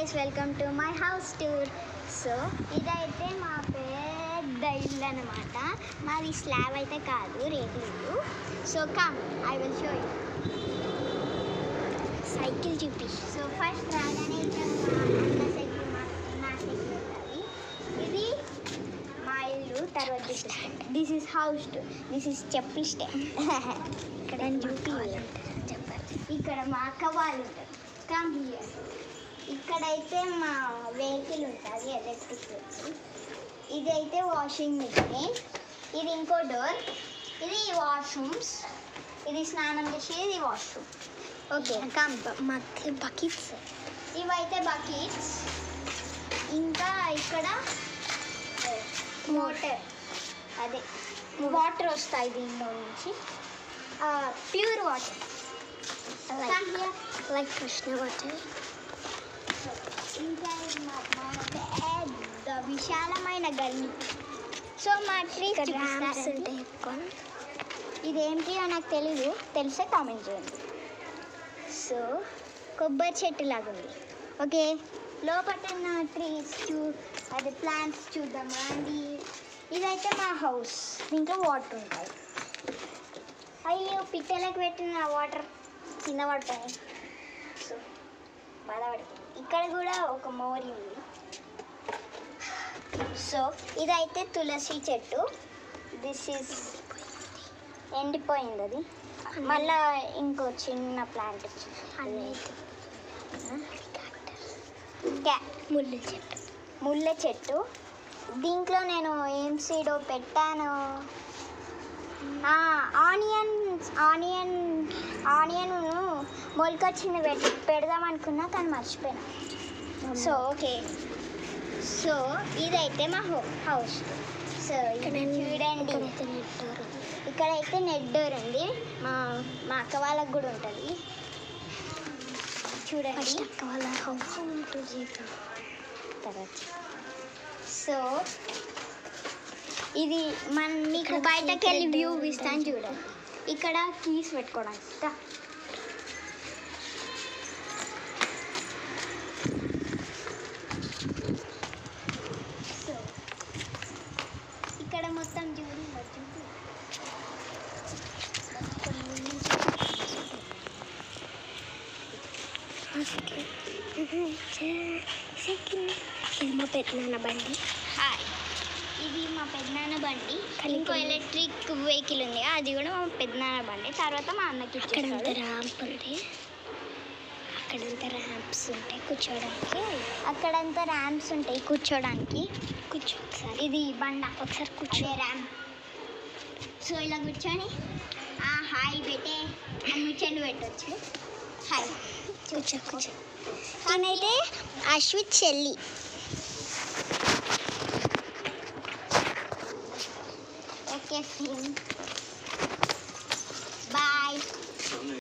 guys, welcome to my house tour. So, ఇదైతే మా పెద్ద ఇల్లు అన్నమాట. మాది స్లాబ్ అయితే కాదు, రేకులు ఇల్లు. So come, I will show you. Cycle చూపి. సో ఫస్ట్ రాగానే ఇక్కడ నా సైకిల్ ఉంటుంది. ఇది మా ఇల్లు. తర్వాత this is house tour. This is చెప్పుల్ స్టాండ్. ఇక్కడ చూపి చెప్పాలి. ఇక్కడ మా అక్క వాళ్ళు ఉంటారు. Come here. ఇక్కడైతే మా వెహికల్ ఉంటుంది, ఎలక్ట్రిక్ వెహికల్. ఇదైతే వాషింగ్ మిషన్. ఇది ఇంకో డోర్. ఇది వాష్రూమ్స్. ఇది స్నానం చేసేది, ఇది వాష్రూమ్. Okay come. మాకు బకెట్స్. ఇవైతే బకెట్స్. ఇంకా ఇక్కడ మోటర్, అదే వాటర్ వస్తాయి దీనిలో నుంచి, pure water, like Krishna water. ఇంకా పెద్ద విశాలమైన గల్లీ. సో మా ట్రీస్ ఉంటాయి. ఇదేంటి నాకు తెలీదు, తెలిసే కామెంట్ చేయండి. సో కొబ్బరి చెట్టు లాగా ఉంది. ఓకే, లోపల ట్రీస్ అదే ప్లాంట్స్ చూద్దాం రండి. ఇదైతే మా హౌస్. దీంట్లో వాటర్ ఉంటాయి. అయ్యో, పిట్టలకు పెట్టిన వాటర్ కింద పడతాయి. సో బాధపడి ఇక్కడ కూడా ఒక మోరి ఉంది. సో ఇదైతే తులసి చెట్టు. దిస్ ఈజ్ ఎండిపోయింది. అది మళ్ళా ఇంకో చిన్న ప్లాంట్ ముళ్ళ చెట్టు. దీంట్లో నేను ఏం సీడో పెట్టాను, ఆనియన్ మొలకొచ్చింది పెడదాం అనుకున్నా, కానీ మర్చిపోయినా. సో ఓకే, సో ఇదైతే మా హౌస్. సో చూడండి, ఇక్కడైతే నెట్ డోర్ ఉంది. మా అక్క వాళ్ళకి కూడా ఉంటుంది. చూడండి అక్క వాళ్ళ హౌస్ ఉంటుంది. సో ఇది మీకు బయటకు వెళ్ళి వ్యూ ఇస్తాను చూడండి. ఇక్కడ కీస్ పెట్టుకోవడానికి. సో ఇక్కడ మొత్తం చూడండి. ఇది మా పెద్దనాన్న బండి. హాయ్, ఇది మా పెద్దనాన్న బండి. ఇంకో ఎలక్ట్రిక్ వెహికల్ ఉంది, అది కూడా మా పెద్దనాన్న బండి. తర్వాత మా అన్నకి అక్కడంతా ర్యాంప్ ఉంది. అక్కడంతా ర్యాంప్స్ ఉంటాయి కూర్చోడానికి. అక్కడంతా ర్యాంప్స్ ఉంటాయి కూర్చోడానికి. ఒకసారి ఇది బండ, ఒకసారి కూర్చో ర్యాంప్. సో ఇలా కూర్చొని హాయ్ పెట్టే ముచ్చండి పెట్టవచ్చు. హాయ్ కూర్చో. నేనైతే అశ్విత్ చెల్లి. Okay friend.